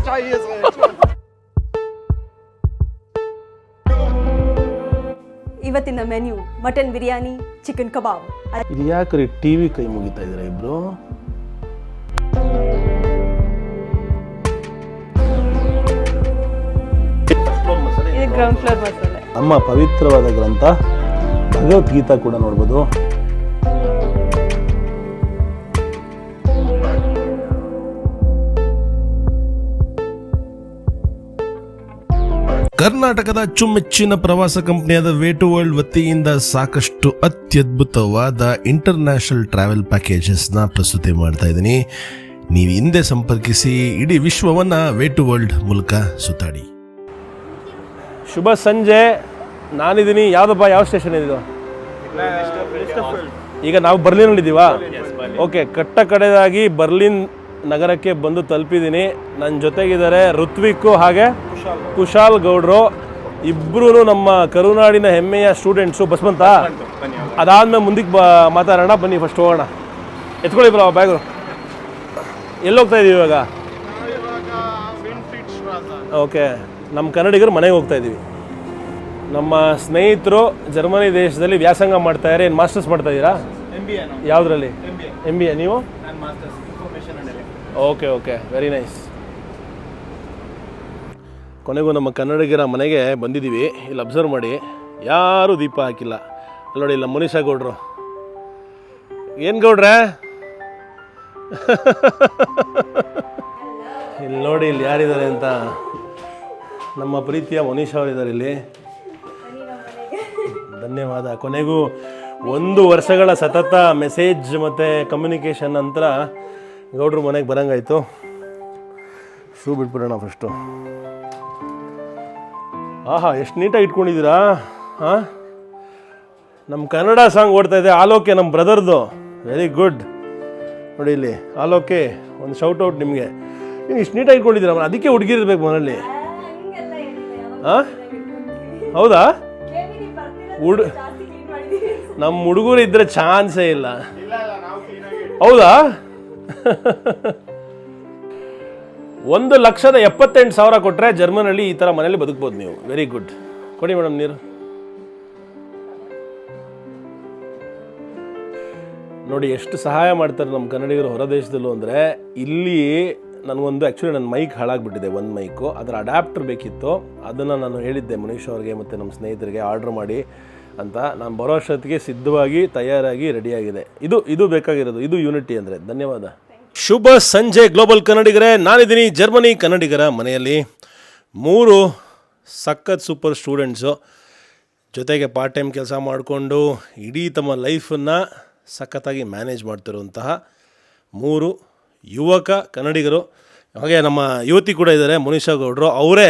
चाहिए सर. ಇವತ್ತಿನ menu mutton biryani, chicken ಕಬಾಬ್. ಇದು ಯಾಕ್ರಿ ಟಿವಿ ಕೈ ಮುಗಿತಾ ಇದ್ದೀರಾ ಇಬ್ರು? ಇದು ಗ್ರೌಂಡ್ ಫ್ಲೋರ್ ಮಸಾಲೆ. ನಮ್ಮ ಪವಿತ್ರವಾದ ಗ್ರಂಥ ಭಗವದ್ಗೀತಾ ಕೂಡ ನೋಡ್ಬೋದು. ಕರ್ನಾಟಕದ ಅಚ್ಚುಮೆಚ್ಚಿನ ಪ್ರವಾಸ ಕಂಪನಿಯಾದ ವೇ ಟು ವರ್ಲ್ಡ್ ವತಿಯಿಂದ ಸಾಕಷ್ಟು ಅತ್ಯದ್ಭುತವಾದ ಇಂಟರ್ನ್ಯಾಷನಲ್ ಟ್ರಾವೆಲ್ ಪ್ಯಾಕೇಜಸ್ನ ಪ್ರಸ್ತುತಿ ಮಾಡ್ತಾ ಇದ್ದೀನಿ. ನೀವು ಹಿಂದೆ ಸಂಪರ್ಕಿಸಿ ಇಡೀ ವಿಶ್ವವನ್ನು ವೇ ಟು ವರ್ಲ್ಡ್ ಮೂಲಕ ಸುತ್ತಾಡಿ. ಶುಭ ಸಂಜೆ. ನಾನಿದ್ದೀನಿ. ಯಾವುದಪ್ಪ, ಯಾವ ಸ್ಟೇಷನ್ ಇದು? ಈಗ ನಾವು ಬರ್ಲಿನಲ್ಲಿದ್ದೀವಾ? ಓಕೆ, ಕಟ್ಟ ಕಡೆದಾಗಿ ಬರ್ಲಿನ್ ನಗರಕ್ಕೆ ಬಂದು ತಲುಪಿದ್ದೀನಿ. ನನ್ನ ಜೊತೆಗಿದ್ದಾರೆ ಋತ್ವಿಕ್ ಹಾಗೆ ಕುಶಾಲ್ ಗೌಡ್ರು. ಇಬ್ಬರೂ ನಮ್ಮ ಕರುನಾಡಿನ ಹೆಮ್ಮೆಯ ಸ್ಟೂಡೆಂಟ್ಸು. ಬಸ್ ಬಂತಾ? ಅದಾದ್ಮೇಲೆ ಮುಂದಕ್ಕೆ ಮಾತಾಡೋಣ. ಬನ್ನಿ, ಫಸ್ಟ್ ಹೋಗೋಣ. ಎತ್ಕೊಳ್ಳಿ ಬ್ರೋ ಬ್ಯಾಗು. ಎಲ್ಲೋಗ್ತಾ ಇದ್ದೀವಿ ಇವಾಗ? ಓಕೆ, ನಮ್ಮ ಕನ್ನಡಿಗರು ಮನೆಗೆ ಹೋಗ್ತಾ ಇದ್ದೀವಿ. ನಮ್ಮ ಸ್ನೇಹಿತರು ಜರ್ಮನಿ ದೇಶದಲ್ಲಿ ವ್ಯಾಸಂಗ ಮಾಡ್ತಾಯಿದ್ದಾರೆ. ಏನು ಮಾಸ್ಟರ್ಸ್ ಮಾಡ್ತಾ ಇದ್ದೀರಾ? ಯಾವುದರಲ್ಲಿ? MBA. ನೀವು? Okay okay, very nice. ಕೊನೆಗೂ ನಮ್ಮ ಕನ್ನಡಿಗರ ಮನೆಗೆ ಬಂದಿದ್ದೀವಿ. ಇಲ್ಲಿ ಅಬ್ಸರ್ವ್ ಮಾಡಿ, ಯಾರೂ ದೀಪ ಹಾಕಿಲ್ಲ. ಅಲ್ಲಿ ನೋಡಿ, ಇಲ್ಲ ಮನೀಷಾ ಗೌಡ್ರು. ಏನು ಗೌಡ್ರೆ? ಇಲ್ಲಿ ನೋಡಿ, ಇಲ್ಲಿ ಯಾರಿದ್ದಾರೆ ಅಂತ. ನಮ್ಮ ಪ್ರೀತಿಯ ಮನೀಷಾ ಅವರಿದ್ದಾರೆ ಇಲ್ಲಿ. ಧನ್ಯವಾದ. ಕೊನೆಗೂ 1 ವರ್ಷಗಳ ಸತತ ಮೆಸೇಜ್ ಮತ್ತು ಕಮ್ಯುನಿಕೇಷನ್ ನಂತರ ಗೌಡ್ರು ಮನೆಗೆ ಬರೋಂಗಾಯ್ತು. Shoe ಬಿಟ್ಬಿಡೋಣ first. ಆಹಾ, ಎಷ್ಟು ನೀಟಾಗಿ ಇಟ್ಕೊಂಡಿದ್ದೀರಾ. ಹಾಂ, ನಮ್ಮ ಕನ್ನಡ ಸಾಂಗ್ ಓಡ್ತಾಯಿದೆ. ಆಲೋಕೆ ನಮ್ಮ ಬ್ರದರ್ದು. Very good. ನೋಡಿ ಇಲ್ಲಿ ಆಲೋಕೆ, ಒಂದು ಶೌಟ್ ಔಟ್ ನಿಮಗೆ. ನೀವು ಇಷ್ಟು ನೀಟಾಗಿ ಇಟ್ಕೊಂಡಿದ್ದೀರಾ. ಅದಕ್ಕೆ ಹುಡುಗಿರ್ಬೇಕು ಮನೇಲಿ. ಹಾಂ, ಹೌದಾ? ನಮ್ಮ ಹುಡುಗರು ಇದ್ದರೆ ಚಾನ್ಸೇ ಇಲ್ಲ. ಹೌದಾ? 1,78,000 ಕೊಟ್ಟರೆ ಜರ್ಮನಲ್ಲಿ ಈ ಥರ ಮನೇಲಿ ಬದುಕ್ಬೋದು ನೀವು. Very good. ಕೊಡಿ ಮೇಡಮ್ ನೀರು. ನೋಡಿ ಎಷ್ಟು ಸಹಾಯ ಮಾಡ್ತಾರೆ ನಮ್ಮ ಕನ್ನಡಿಗರು ಹೊರ ದೇಶದಲ್ಲೂ. ಅಂದರೆ ಇಲ್ಲಿ ನನಗೊಂದು ಆ್ಯಕ್ಚುಲಿ ನನ್ನ ಮೈಕ್ ಹಾಳಾಗ್ಬಿಟ್ಟಿದೆ, ಒಂದು ಮೈಕು. ಅದರ ಅಡ್ಯಾಪ್ಟರ್ ಬೇಕಿತ್ತು. ಅದನ್ನು ನಾನು ಹೇಳಿದ್ದೆ ಮನೀಶ್ ಅವ್ರಿಗೆ ಮತ್ತು ನಮ್ಮ ಸ್ನೇಹಿತರಿಗೆ ಆರ್ಡ್ರ್ ಮಾಡಿ ಅಂತ. ನಾನು ಬರೋ ಅಷ್ಟೊತ್ತಿಗೆ ಸಿದ್ಧವಾಗಿ ತಯಾರಾಗಿ ರೆಡಿಯಾಗಿದೆ. ಇದು ಬೇಕಾಗಿರೋದು. ಇದು ಯೂನಿಟಿ ಅಂದರೆ. ಧನ್ಯವಾದ. ಶುಭ ಸಂಜೆ ಗ್ಲೋಬಲ್ ಕನ್ನಡಿಗರೇ. ನಾನಿದ್ದೀನಿ ಜರ್ಮನಿ ಕನ್ನಡಿಗರ ಮನೆಯಲ್ಲಿ. 3 ಸಖತ್ ಸೂಪರ್ ಸ್ಟೂಡೆಂಟ್ಸು ಜೊತೆಗೆ ಪಾರ್ಟ್ ಟೈಮ್ ಕೆಲಸ ಮಾಡಿಕೊಂಡು ಇಡೀ ತಮ್ಮ ಲೈಫನ್ನು ಸಖತ್ತಾಗಿ ಮ್ಯಾನೇಜ್ ಮಾಡ್ತಿರುವಂತಹ 3 ಯುವಕ ಕನ್ನಡಿಗರು. ಹಾಗೆ ನಮ್ಮ ಯುವತಿ ಕೂಡ ಇದ್ದಾರೆ, ಮನೀಷಾ ಗೌಡ್ರು. ಅವರೇ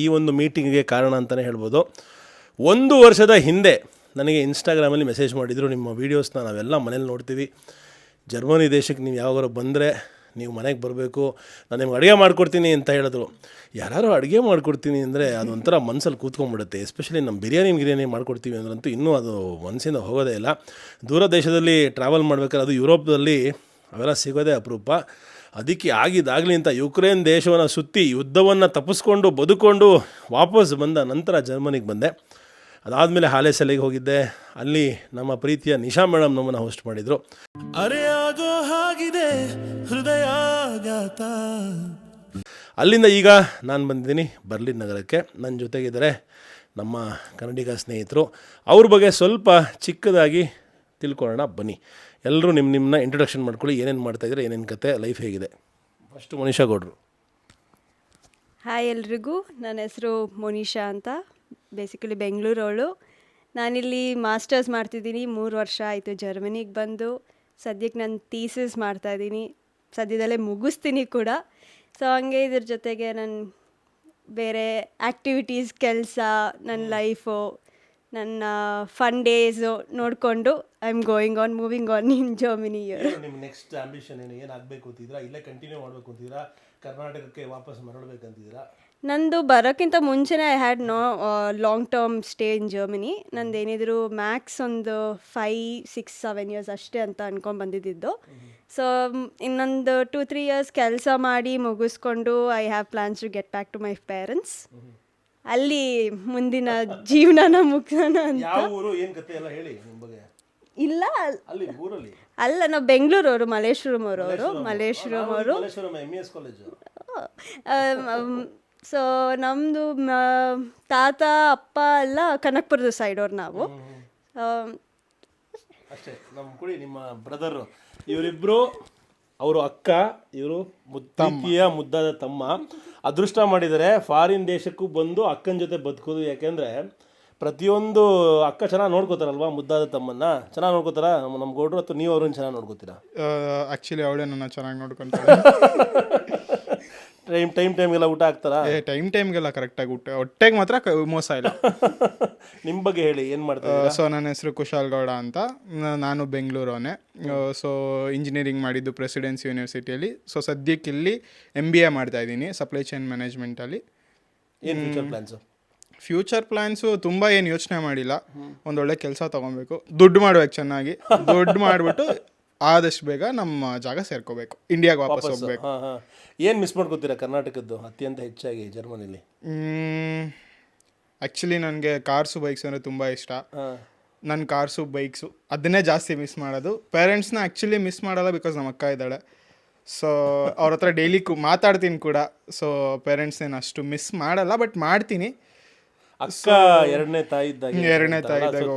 ಈ ಒಂದು ಮೀಟಿಂಗಿಗೆ ಕಾರಣ ಅಂತಲೇ ಹೇಳ್ಬೋದು. 1 ವರ್ಷದ ಹಿಂದೆ ನನಗೆ ಇನ್ಸ್ಟಾಗ್ರಾಮಲ್ಲಿ ಮೆಸೇಜ್ ಮಾಡಿದರು, ನಿಮ್ಮ ವೀಡಿಯೋಸ್ನ ನಾವೆಲ್ಲ ಮನೇಲಿ ನೋಡ್ತೀವಿ. ಜರ್ಮನಿ ದೇಶಕ್ಕೆ ನೀವು ಯಾವಾಗಾರು ಬಂದರೆ ನೀವು ಮನೆಗೆ ಬರಬೇಕು, ನಾನು ನಿಮ್ಗೆ ಅಡುಗೆ ಮಾಡಿಕೊಡ್ತೀನಿ ಅಂತ ಹೇಳಿದ್ರು. ಯಾರು ಅಡುಗೆ ಮಾಡಿಕೊಡ್ತೀನಿ ಅಂದರೆ ಅದೊಂಥರ ಮನಸ್ಸಲ್ಲಿ ಕೂತ್ಕೊಂಡ್ಬಿಡುತ್ತೆ. ಎಸ್ಪೆಷಲಿ ನಮ್ಮ ಬಿರಿಯಾನಿ ಮಾಡ್ಕೊಡ್ತೀವಿ ಅಂದ್ರಂತೂ ಇನ್ನೂ ಅದು ಮನಸ್ಸಿಂದ ಹೋಗೋದೇ ಇಲ್ಲ. ದೂರ ದೇಶದಲ್ಲಿ ಟ್ರಾವೆಲ್ ಮಾಡ್ಬೇಕಾದ್ರೆ, ಅದು ಯುರೋಪ್ದಲ್ಲಿ ಅವೆಲ್ಲ ಸಿಗೋದೇ ಅಪರೂಪ. ಅದಕ್ಕೆ ಆಗಿದ್ದಾಗಲಿ ಅಂತ ಯುಕ್ರೇನ್ ದೇಶವನ್ನು ಸುತ್ತಿ ಯುದ್ಧವನ್ನು ತಪ್ಪಿಸ್ಕೊಂಡು ಬದುಕೊಂಡು ವಾಪಸ್ ಬಂದ ನಂತರ ಜರ್ಮನಿಗೆ ಬಂದೆ. ಅದಾದಮೇಲೆ ಹಾಲೇಸಲ್ಲಿಗೆ ಹೋಗಿದ್ದೆ. ಅಲ್ಲಿ ನಮ್ಮ ಪ್ರೀತಿಯ ನಿಶಾ ಮೇಡಮ್ ನಮ್ಮನ್ನು ಹೋಸ್ಟ್ ಮಾಡಿದರು. ಅರೆ ಆಗೋ ಹಾಗಿದೆ ಹೃದಯಾಘಾತ. ಅಲ್ಲಿಂದ ಈಗ ನಾನು ಬಂದಿದ್ದೀನಿ ಬರ್ಲಿನ್ ನಗರಕ್ಕೆ. ನನ್ನ ಜೊತೆಗಿದ್ದಾರೆ ನಮ್ಮ ಕನ್ನಡಿಗ ಸ್ನೇಹಿತರು. ಅವ್ರ ಬಗ್ಗೆ ಸ್ವಲ್ಪ ಚಿಕ್ಕದಾಗಿ ತಿಳ್ಕೊಳ್ಳೋಣ ಬನ್ನಿ. ಎಲ್ಲರೂ ನಿಮ್ಮನ್ನ ಇಂಟ್ರೊಡಕ್ಷನ್ ಮಾಡ್ಕೊಳ್ಳಿ. ಏನೇನು ಮಾಡ್ತಾಯಿದ್ರೆ, ಏನೇನು ಕತೆ, ಲೈಫ್ ಹೇಗಿದೆ. ಫಸ್ಟು ಮನೀಷಾ ಗೌಡ್ರು. ಹಾಯ್ ಎಲ್ರಿಗೂ, ನನ್ನ ಹೆಸರು ಮೋನಿಶಾ ಅಂತ. ಬೇಸಿಕಲಿ ಬೆಂಗಳೂರವಳು. ನಾನಿಲ್ಲಿ ಮಾಸ್ಟರ್ಸ್ ಮಾಡ್ತಿದ್ದೀನಿ. 3 ವರ್ಷ ಆಯಿತು ಜರ್ಮನಿಗೆ ಬಂದು. ಸದ್ಯಕ್ಕೆ ನಾನು ಥೀಸಿಸ್ ಮಾಡ್ತಾಯಿದ್ದೀನಿ. ಸದ್ಯದಲ್ಲೇ ಮುಗಿಸ್ತೀನಿ ಕೂಡ. ಸೊ ಹಂಗೆ ಇದ್ರ ಜೊತೆಗೆ ನನ್ನ ಬೇರೆ ಆ್ಯಕ್ಟಿವಿಟೀಸ್, ಕೆಲಸ, ನನ್ನ ಲೈಫು, ನನ್ನ ಫನ್ ಡೇಸು ನೋಡಿಕೊಂಡು I am moving on in Germany. ನಿಮ್ಮ ನೆಕ್ಸ್ಟ್ ಆಂಬಿಷನ್ ಏನು ಆಗಬೇಕು ಅಂತಿದ್ದೀರಾ? ಇಲ್ಲೇ ಕಂಟಿನ್ಯೂ ಮಾಡಬೇಕು ಅಂತಿದ್ದೀರಾ? ಕರ್ನಾಟಕಕ್ಕೆ ವಾಪಸ್ ಮರಳಬೇಕಂತಿದ್ದೀರಾ? ನಂದು ಬರೋಕ್ಕಿಂತ ಮುಂಚೆನೇ I had long term stay in Germany. ನಂದು ಏನಿದ್ರು ಮ್ಯಾಕ್ಸ್ ಒಂದು 5-6-7 ಇಯರ್ಸ್ ಅಷ್ಟೇ ಅಂತ ಅನ್ಕೊಂಡು ಬಂದಿದ್ದು. ಸೊ ಇನ್ನೊಂದು 2-3 ಇಯರ್ಸ್ ಕೆಲಸ ಮಾಡಿ ಮುಗಿಸ್ಕೊಂಡು I have plans to get back to my parents. ಅಲ್ಲಿ ಮುಂದಿನ ಜೀವನನ ಮುಗಿಸೋಣ ಅಂತ. ಯಾವ ಊರು, ಏನು ಕತೆ ಎಲ್ಲ ಹೇಳಿ ನಿಮ್ಮ ಬಗ್ಗೆ. ಇಲ್ಲ ಅಲ್ಲಿ ಊರಲ್ಲಿ ಅಲ್ಲ, ನಾವು ಬೆಂಗಳೂರವರು, ಮಲ್ಲೇಶ್ವರಂ ಅವರು. MES college. ಸೊ ನಮ್ಮದು ತಾತ ಅಪ್ಪ ಎಲ್ಲ ಕನಕಪುರದ ಸೈಡವ್ರು ನಾವು. ಅಷ್ಟೇ. ನಮ್ಮ ಕುಡಿ ನಿಮ್ಮ ಬ್ರದರು ಇವರಿಬ್ಬರು, ಅವರು ಅಕ್ಕ, ಇವರು ಮುದ್ದಾದ ತಮ್ಮ. ಅದೃಷ್ಟ ಮಾಡಿದರೆ ಫಾರಿನ್ ದೇಶಕ್ಕೂ ಬಂದು ಅಕ್ಕನ ಜೊತೆ ಬದುಕೋದು. ಯಾಕೆಂದರೆ ಪ್ರತಿಯೊಂದು ಅಕ್ಕ ಚೆನ್ನಾಗಿ ನೋಡ್ಕೋತಾರಲ್ವಾ, ಮುದ್ದಾದ ತಮ್ಮನ್ನ ಚೆನ್ನಾಗಿ ನೋಡ್ಕೋತಾರ ನಮ್ಮ ಗೌಡ್ರು, ಅಥವಾ ನೀವು ಅವ್ರನ್ನ ಚೆನ್ನಾಗಿ ನೋಡ್ಕೋತೀರಾ? ಆ್ಯಕ್ಚುಲಿ ಅವಳೇ ನನ್ನ ಚೆನ್ನಾಗಿ ನೋಡ್ಕೊಂತಾಳೆ. ಟೈಮ್ಗೆಲ್ಲ ಊಟ ಹಾಕ್ತಾರಾ? ಟೈಮ್ಗೆಲ್ಲ ಕರೆಕ್ಟಾಗಿ ಊಟ, ಹೊಟ್ಟೆಗೆ ಮಾತ್ರ ಮೋಸ ಇಲ್ಲ. ನಿಮ್ಮ ಬಗ್ಗೆ ಹೇಳಿ, ಏನು ಮಾಡ್ತಾರೆ? ಸೊ ನನ್ನ ಹೆಸರು ಕುಶಾಲ್ ಗೌಡ ಅಂತ, ನಾನು ಬೆಂಗಳೂರವನೇ. ಸೊ ಇಂಜಿನಿಯರಿಂಗ್ ಮಾಡಿದ್ದು ಪ್ರೆಸಿಡೆನ್ಸಿ ಯೂನಿವರ್ಸಿಟಿಯಲ್ಲಿ. ಸೊ ಸದ್ಯಕ್ಕೆ ಇಲ್ಲಿ MBA ಮಾಡ್ತಾಯಿದ್ದೀನಿ ಸಪ್ಲೈ ಚೈನ್ ಮ್ಯಾನೇಜ್ಮೆಂಟಲ್ಲಿ. ಏನು ಫ್ಯೂಚರ್ ಪ್ಲಾನ್ಸು? ಫ್ಯೂಚರ್ ಪ್ಲ್ಯಾನ್ಸು ತುಂಬ ಏನು ಯೋಚನೆ ಮಾಡಿಲ್ಲ. ಒಂದೊಳ್ಳೆ ಕೆಲಸ ತೊಗೊಬೇಕು, ದುಡ್ಡು ಮಾಡ್ಬೇಕು, ಚೆನ್ನಾಗಿ ದುಡ್ಡು ಮಾಡಿಬಿಟ್ಟು ಆದಷ್ಟು ಬೇಗ ನಮ್ಮ ಜಾಗ ಸೇರ್ಕೋಬೇಕು, ಇಂಡಿಯಾಗೆ ವಾಪಸ್ ಹೋಗ್ಬೇಕು. ಏನು ಮಿಸ್ ಮಾಡ್ಕೋತೀರಾ ಕರ್ನಾಟಕದ್ದು ಅತ್ಯಂತ ಹೆಚ್ಚಾಗಿ ಜರ್ಮನಿಲಿ? ಆ್ಯಕ್ಚುಲಿ ನನಗೆ ಕಾರ್ಸು ಬೈಕ್ಸ್ ಅಂದರೆ ತುಂಬ ಇಷ್ಟ. ನನ್ನ ಕಾರ್ಸು ಬೈಕ್ಸು ಅದನ್ನೇ ಜಾಸ್ತಿ ಮಿಸ್ ಮಾಡೋದು. ಪೇರೆಂಟ್ಸ್ನ ಆ್ಯಕ್ಚುಲಿ ಮಿಸ್ ಮಾಡಲ್ಲ, ಬಿಕಾಸ್ ನಮ್ಮ ಅಕ್ಕ ಇದ್ದಾಳೆ. ಸೊ ಅವ್ರ ಹತ್ರ ಡೈಲಿ ಮಾತಾಡ್ತೀನಿ ಕೂಡ. ಸೊ ಪೇರೆಂಟ್ಸ್ನೇನು ಅಷ್ಟು ಮಿಸ್ ಮಾಡಲ್ಲ, ಬಟ್ ಮಾಡ್ತೀನಿ. ಅಕ್ಕ ಎರಡನೇ ತಾಯಿ ಇದ್ದಾಗ,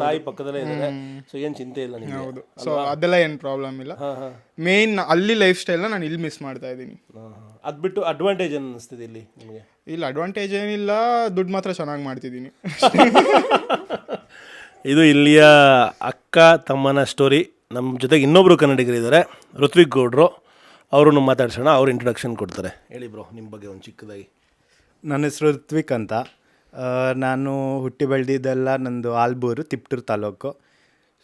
ತಾಯಿ ಪಕ್ಕದಲ್ಲೇ ಇದ್ದಾರೆ. ಸೊ ಏನು ಚಿಂತೆ ಇಲ್ಲ ನಿಮಗೆ? ಹೌದು. ಸೊ ಅದೆಲ್ಲ ಏನು ಪ್ರಾಬ್ಲಮ್ ಇಲ್ಲ. ಮೇನ್ ಅಲ್ಲಿ ಲೈಫ್ ಸ್ಟೈಲ್ನ ನಾನು ಇಲ್ಲಿ ಮಿಸ್ ಮಾಡ್ತಾ ಇದ್ದೀನಿ. ಅದು ಬಿಟ್ಟು ಅಡ್ವಾಂಟೇಜ್ ಏನು ಅನಿಸ್ತಿದೆ ಇಲ್ಲಿ ನಿಮಗೆ? ಇಲ್ಲ ಅಡ್ವಾಂಟೇಜ್ ಏನಿಲ್ಲ, ದುಡ್ಡು ಮಾತ್ರ ಚೆನ್ನಾಗಿ ಮಾಡ್ತಿದ್ದೀನಿ. ಇದು ಇಲ್ಲಿಯ ಅಕ್ಕ ತಮ್ಮನ ಸ್ಟೋರಿ. ನಮ್ಮ ಜೊತೆಗೆ ಇನ್ನೊಬ್ಬರು ಕನ್ನಡಿಗರಿದ್ದಾರೆ, ಋತ್ವಿಕ್ ಗೌಡ್ರು. ಅವ್ರನ್ನು ಮಾತಾಡ್ಸೋಣ, ಅವ್ರು ಇಂಟ್ರೊಡಕ್ಷನ್ ಕೊಡ್ತಾರೆ. ಹೇಳಿ ಬ್ರೋ, ನಿಮ್ಮ ಬಗ್ಗೆ ಒಂದು ಚಿಕ್ಕದಾಗಿ. ನನ್ನ ಹೆಸರು ಋತ್ವಿಕ್ ಅಂತ. ನಾನು ಹುಟ್ಟಿ ಬೆಳೆದಿದ್ದೆಲ್ಲ ನಂದು ಆಲ್ಬೂರು, ತಿಪ್ಟೂರು ತಾಲೂಕು.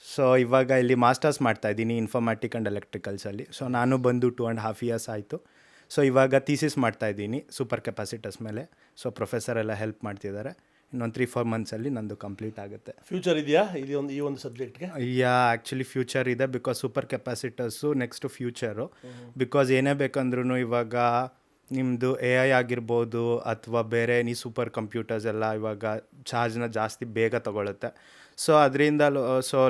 ಸೊ ಇವಾಗ ಇಲ್ಲಿ ಮಾಸ್ಟರ್ಸ್ ಮಾಡ್ತಾಯಿದ್ದೀನಿ ಇನ್ಫಾರ್ಮ್ಯಾಟಿಕ್ ಆ್ಯಂಡ್ ಎಲೆಕ್ಟ್ರಿಕಲ್ಸಲ್ಲಿ. ಸೊ ನಾನು ಬಂದು 2.5 ಇಯರ್ಸ್ ಆಯಿತು. ಸೊ ಇವಾಗ ಥೀಸಿಸ್ ಮಾಡ್ತಾಯಿದ್ದೀನಿ ಸೂಪರ್ ಕೆಪಾಸಿಟರ್ಸ್ ಮೇಲೆ. ಸೊ ಪ್ರೊಫೆಸರ್ ಎಲ್ಲ ಹೆಲ್ಪ್ ಮಾಡ್ತಿದ್ದಾರೆ. ಇನ್ನೊಂದು 3-4 ಮಂತ್ಸಲ್ಲಿ ನಂದು ಕಂಪ್ಲೀಟ್ ಆಗುತ್ತೆ. ಫ್ಯೂಚರ್ ಇದೆಯಾ ಈ ಒಂದು ಸಬ್ಜೆಕ್ಟ್ಗೆ? ಆ್ಯಕ್ಚುಲಿ ಫ್ಯೂಚರ್ ಇದೆ, because super capacitors next future. Because ಏನೇ ಬೇಕಂದ್ರೂ ಇವಾಗ ನಿಮ್ಮದು AI ಆಗಿರ್ಬೋದು ಅಥವಾ ಬೇರೆ ಸೂಪರ್ ಕಂಪ್ಯೂಟರ್ಸ್ ಎಲ್ಲ ಇವಾಗ ಚಾರ್ಜ್ನ ಜಾಸ್ತಿ ಬೇಗ ತೊಗೊಳುತ್ತೆ. ಸೊ ಅದರಿಂದ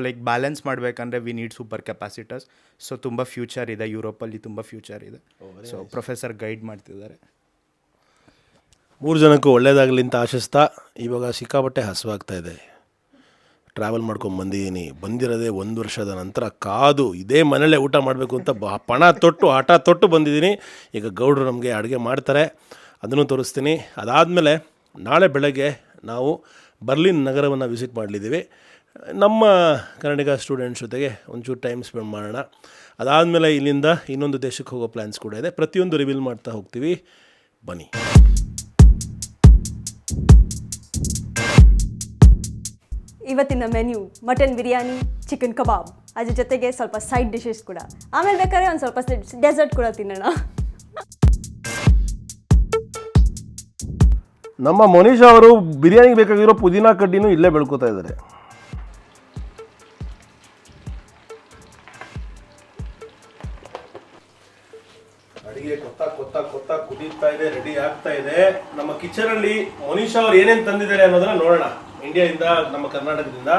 ಲೈಕ್ ಬ್ಯಾಲೆನ್ಸ್ ಮಾಡಬೇಕಂದ್ರೆ we need super capacitors. So ತುಂಬ ಫ್ಯೂಚರ್ ಇದೆ, ಯುರೋಪಲ್ಲಿ ತುಂಬ ಫ್ಯೂಚರ್ ಇದೆ. ಸೊ ಪ್ರೊಫೆಸರ್ ಗೈಡ್ ಮಾಡ್ತಿದ್ದಾರೆ. 3 ಜನಕ್ಕೂ ಒಳ್ಳೇದಾಗಲಿ ಅಂತ ಆಶಿಸ್ತಾ, ಇವಾಗ ಸಿಕ್ಕಾಪಟ್ಟೆ ಹಸುವಾಗ್ತಾ ಇದೆ. ಟ್ರಾವೆಲ್ ಮಾಡ್ಕೊಂಡು ಬಂದಿದ್ದೀನಿ. ಬಂದಿರೋದೇ 1 ವರ್ಷದ ನಂತರ. ಕಾದು ಇದೇ ಮನೇಲೇ ಊಟ ಮಾಡಬೇಕು ಅಂತ ಪಣ ತೊಟ್ಟು ಹಠ ತೊಟ್ಟು ಬಂದಿದ್ದೀನಿ. ಈಗ ಗೌಡ್ರು ನಮಗೆ ಅಡುಗೆ ಮಾಡ್ತಾರೆ, ಅದನ್ನು ತೋರಿಸ್ತೀನಿ. ಅದಾದಮೇಲೆ ನಾಳೆ ಬೆಳಗ್ಗೆ ನಾವು ಬರ್ಲಿನ್ ನಗರವನ್ನು ವಿಸಿಟ್ ಮಾಡಲಿದ್ದೀವಿ. ನಮ್ಮ ಕನ್ನಡಿಗ ಸ್ಟೂಡೆಂಟ್ಸ್ ಜೊತೆಗೆ ಒಂಚೂರು ಟೈಮ್ ಸ್ಪೆಂಡ್ ಮಾಡೋಣ. ಅದಾದಮೇಲೆ ಇಲ್ಲಿಂದ ಇನ್ನೊಂದು ದೇಶಕ್ಕೆ ಹೋಗೋ ಪ್ಲ್ಯಾನ್ಸ್ ಕೂಡ ಇದೆ. ಪ್ರತಿಯೊಂದು ರಿವೀಲ್ ಮಾಡ್ತಾ ಹೋಗ್ತೀವಿ, ಬನ್ನಿ. ಇವತ್ತಿನ ಮೆನ್ಯೂ ಮಟನ್ ಬಿರಿಯಾನಿ, ಚಿಕನ್ ಕಬಾಬ್, ಅದ್ರ ಜೊತೆಗೆ ಸ್ವಲ್ಪ ಸೈಡ್ ಡಿಶಸ್ ಕೂಡ. ಆಮೇಲೆ ಬೇಕಾದ್ರೆ ಒಂದು ಸ್ವಲ್ಪ ಡೆಸರ್ಟ್ ಕೂಡ ತಿನ್ನೋಣ. ನಮ್ಮ ಮನೀಷಾ ಅವರು ಬಿರಿಯಾನಿಗೆ ಬೇಕಾಗಿರೋ ಪುದೀನಾ ಕಡ್ಡಿನೂ ಇಲ್ಲೇ ಬೆಳ್ಕೋತಾ ಇದ್ದಾರೆ. ಅಡಿಗೆ ಕೊತ್ತ ಕುದೀತಾ ಇದೆ, ರೆಡಿ ಆಗ್ತಾ ಇದೆ. ನಮ್ಮ ಕಿಚನ್ ಅಲ್ಲಿ ಮನೀಷಾ ಅವ್ರು ಏನೇನು ತಂದಿದ್ದಾರೆ ಅನ್ನೋದನ್ನ ನೋಡೋಣ. ಇಂಡಿಯಾದಿಂದ, ನಮ್ಮ ಕರ್ನಾಟಕದಿಂದ.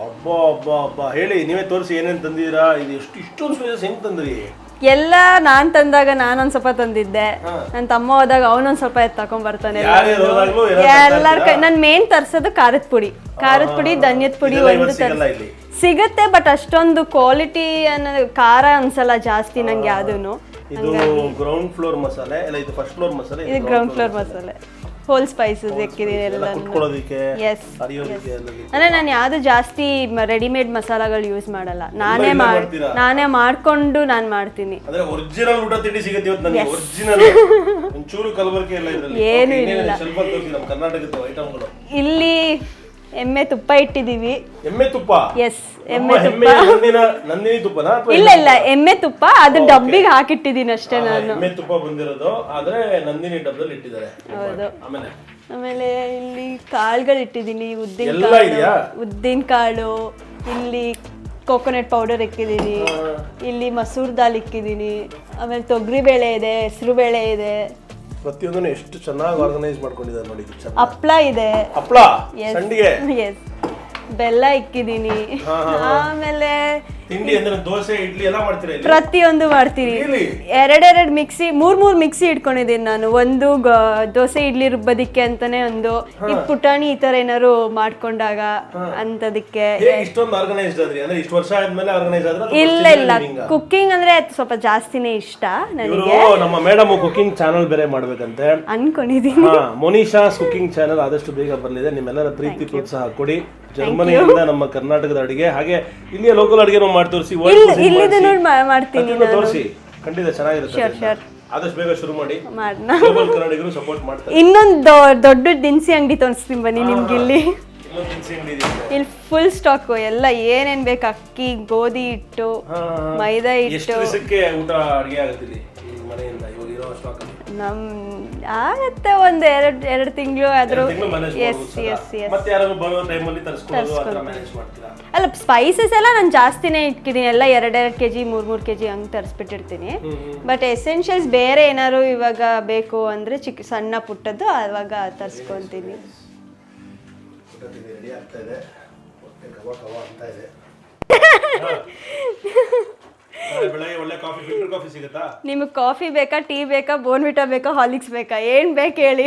ಅಬ್ಬಾ ಹೇಳಿ, ನೀವೇ ತೋರಿಸಿ ಏನೇನು ತಂದಿದ್ದೀರಾ. ಇದು ಇಷ್ಟೊಂದು ಸ್ಪೈಸಸ್ ಹೆಂಗೆ ತಂದ್ರಿ? ಎಲ್ಲ ನಾನು ತಂದಾಗ ನಾನೊಂದು ಸ್ವಲ್ಪ ತಂದಿದ್ದೆ, ನನ್ನ ತಮ್ಮ ಹೋದಾಗ ಅವನೊಂದು ಸ್ವಲ್ಪ ತಗೊಂಡ್ ಬರ್ತಾನೆ. ಎಲ್ಲಾರ ನಾನು ಮೇನ್ ತರ್ಸೋದು ಖಾರದ ಪುಡಿ, ಧನ್ಯದ ಪುಡಿ ಒಂದು ಸಿಗುತ್ತೆ. ಬಟ್ ಅಷ್ಟೊಂದು ಕ್ವಾಲಿಟಿ ಅನ್ನೋದು ಖಾರ ಅನ್ಸಲ್ಲ ಜಾಸ್ತಿ ನಂಗೆ ಯಾವ್ದೂನು. ಇದು ಗ್ರೌಂಡ್ ಫ್ಲೋರ್ ಮಸಾಲೆ, ಇದು ಫಸ್ಟ್ ಫ್ಲೋರ್ ಮಸಾಲೆ, ಇದು ಗ್ರೌಂಡ್ ಫ್ಲೋರ್ ಮಸಾಲೆ. ಹೋಲ್ ಸ್ಪೈಸಸ್ ಹಾಕಿದ್ದೀನಿ ಎಲ್ಲ. ಎಸ್, ಅಂದರೆ ನಾನು ಯಾವುದು ಜಾಸ್ತಿ ರೆಡಿಮೇಡ್ ಮಸಾಲಾಗಳು ಯೂಸ್ ಮಾಡಲ್ಲ. ನಾನೇ ಮಾಡ್ಕೊಂಡು ನಾನು ಮಾಡ್ತೀನಿ. ಒರಿಜಿನಲ್ ಊಟ ತಿಂಡಿ ಸಿಗುತ್ತೆ ಇವತ್ತು ನನಗೆ. ಒರಿಜಿನಲ್ ಒಂಚೂರು ಕಲಬೆರಕೆ ಇಲ್ಲ ಇದರಲ್ಲಿ. ಏನು ಇಲ್ಲ. ಸ್ವಲ್ಪ ತೋರಿಸಿ ನಮ್ಮ ಕರ್ನಾಟಕದ ಐಟಮ್ಗಳು. ಇಲ್ಲಿ ಎಮ್ಮೆ ತುಪ್ಪ ಇಟ್ಟಿದ್ದೀವಿ. ಎಮ್ಮೆ ತುಪ್ಪ? ಎಸ್, ಎಮ್ಮೆ ತುಪ್ಪ. ನಂದಿನಿ ತುಪ್ಪನಾ? ಇಲ್ಲ ಎಮ್ಮೆ ತುಪ್ಪ, ಅದು ಡಬ್ಬಿಗೆ ಹಾಕಿಟ್ಟಿದ್ದೀನಿ ಅಷ್ಟೇ ನಾನು. ಎಮ್ಮೆ ತುಪ್ಪ ಬಂದಿರೋದು, ಆದ್ರೆ ನಂದಿನಿ ಡಬ್ಬದಲ್ಲಿ ಇಟ್ಟಿದ್ದಾರೆ. ಹೌದು. ಆಮೇಲೆ ಇಲ್ಲಿ ಕಾಳುಗಳು ಇಟ್ಟಿದ್ದೀನಿ, ಉದ್ದಿನ ಕಾಳು, ಇಲ್ಲಿ ಕೋಕೋನಟ್ ಪೌಡರ್ ಇಕ್ಕಿದ್ದೀನಿ, ಇಲ್ಲಿ ಮಸೂರ್ ದಾಲ್ ಇಕ್ಕಿದ್ದೀನಿ, ಆಮೇಲೆ ತೊಗರಿ ಬೇಳೆ ಇದೆ, ಹೆಸರು ಬೇಳೆ ಇದೆ. ಪ್ರತಿಯೊಂದನ್ನು ಎಷ್ಟು ಚೆನ್ನಾಗಿ ಆರ್ಗನೈಸ್ ಮಾಡ್ಕೊಂಡಿದ್ದಾರೆ ನೋಡಿ. ಹಪ್ಳ ಇದೆ, ಹಪ್ಳ, ಸಂಡಿಗೆ, ಎಸ್, ಬೆಲ್ಲ ಇಕ್ಕಿದ್ದೀನಿ. ಆಮೇಲೆ ತಿಂಡಿ ಅಂದ್ರೆ ದೋಸೆ, ಇಡ್ಲಿ ಎಲ್ಲ ಮಾಡ್ತೀರಾ? ಪ್ರತಿಯೊಂದು ಮಾಡ್ತೀನಿ. ಎರಡೆರಡು ಮಿಕ್ಸಿ, ಮೂರ್ ಮಿಕ್ಸಿ ಇಟ್ಕೊಂಡಿದ್ದೀನಿ ನಾನು. ಒಂದು ದೋಸೆ ಇಡ್ಲಿ ರುಬ್ಬೋದಿಕ್ಕೆ ಅಂತಾನೆ ಒಂದು, ಈ ಪುಟಾಣಿ ಈ ತರ ಏನಾದ್ರು ಮಾಡ್ಕೊಂಡಾಗ ಅಂತದಕ್ಕೆ. ಇಷ್ಟೊಂದು ಆರ್ಗನೈಸ್ಡ್ ಆದ್ರಿ ಅಂದ್ರೆ ಇಷ್ಟು ವರ್ಷ ಆದ್ಮೇಲೆ ಆರ್ಗನೈಸ್ ಆದ್ರೆ? ಇಲ್ಲ, ಕುಕಿಂಗ್ ಅಂದ್ರೆ ಸ್ವಲ್ಪ ಜಾಸ್ತಿನೇ ಇಷ್ಟ ನನಗೆ. ನಮ್ಮ ಮೇಡಮ್ ಕುಕಿಂಗ್ ಚಾನಲ್ ಬೇರೆ ಮಾಡ್ಬೇಕಂತೆ ಅನ್ಕೊಂಡಿದೀನಿ. ಮೊನಿಷಾಸ್ ಕುಕಿಂಗ್ ಚಾನಲ್ ಆದಷ್ಟು ಬೇಗ ಬರಲಿದೆ. ನಿಮ್ಮೆಲ್ಲರ ಪ್ರೀತಿ ಪ್ರೋತ್ಸಾಹ ಕೊಡಿ. ಜರ್ಮನಿಯಿಂದ ನಮ್ಮ ಕರ್ನಾಟಕದ ಅಡಿಗೆ, ಹಾಗೆ ಇಲ್ಲಿಯ ಲೋಕಲ್ ಅಡಿಗೆ ಮಾಡಿ ತೋರಿಸಿ, ಮಾಡ್ತೀನಿ, ತೋರಿಸಿ. ಖಂಡಿತ ಚೆನ್ನಾಗಿರುತ್ತೆ. ಆದಷ್ಟು ಬೇಗ ಶುರು ಮಾಡಿ. ಗ್ಲೋಬಲ್ ಕನ್ನಡಿಗರು ಸಪೋರ್ಟ್ ಮಾಡ್ತಾರೆ. ಇನ್ನೊಂದು ದೊಡ್ಡ ದಿನಸಿ ಅಂಗಡಿ ತೋರಿಸ್ತೀನಿ ಬನ್ನಿ ನಿಮ್ಗೆ. ಇಲ್ಲಿ ಫುಲ್ ಸ್ಟಾಕ್ ಎಲ್ಲ ಏನೇನ್ ಬೇಕು, ಅಕ್ಕಿ, ಗೋಧಿ ಹಿಟ್ಟು, ಮೈದಾ ಹಿಟ್ಟು. ಊಟ ಅಡಿಗೆ ಆಗುತ್ತೆ ಮನೆಯಿಂದ ಇವಾಗ ಇರೋ ಸ್ಟಾಕ್? ನಮ್ ಆಗತ್ತೆ ಒಂದ್ ಎರಡು ತಿಂಗಳು ಆದ್ರೂ. ಅಲ್ಲ, ಸ್ಪೈಸಸ್ ಎಲ್ಲ ನಾನು ಜಾಸ್ತಿನೇ ಇಟ್ಕಿದ್ದೀನಿ. ಎಲ್ಲ 2 kg 3 kg ಹಂಗೆ ತರಿಸ್ಬಿಟ್ಟಿರ್ತೀನಿ. ಬಟ್ ಎಸೆನ್ಷಿಯಲ್ಸ್ ಬೇರೆ ಏನಾದ್ರು ಇವಾಗ ಬೇಕು ಅಂದ್ರೆ ಸಣ್ಣ ಪುಟ್ಟದ್ದು ಅವಾಗ ತರಿಸ್ಕೊಂತೀನಿ. ನಿಮಗೆ ಕಾಫಿ ಬೇಕಾ, ಟೀ ಬೇಕಾ, ಬೋರ್ನ್ವಿಟಾ ಬೇಕಾ, ಹಾರ್ಲಿಕ್ಸ್ ಬೇಕಾ, ಏನ್ ಬೇಕು ಹೇಳಿ?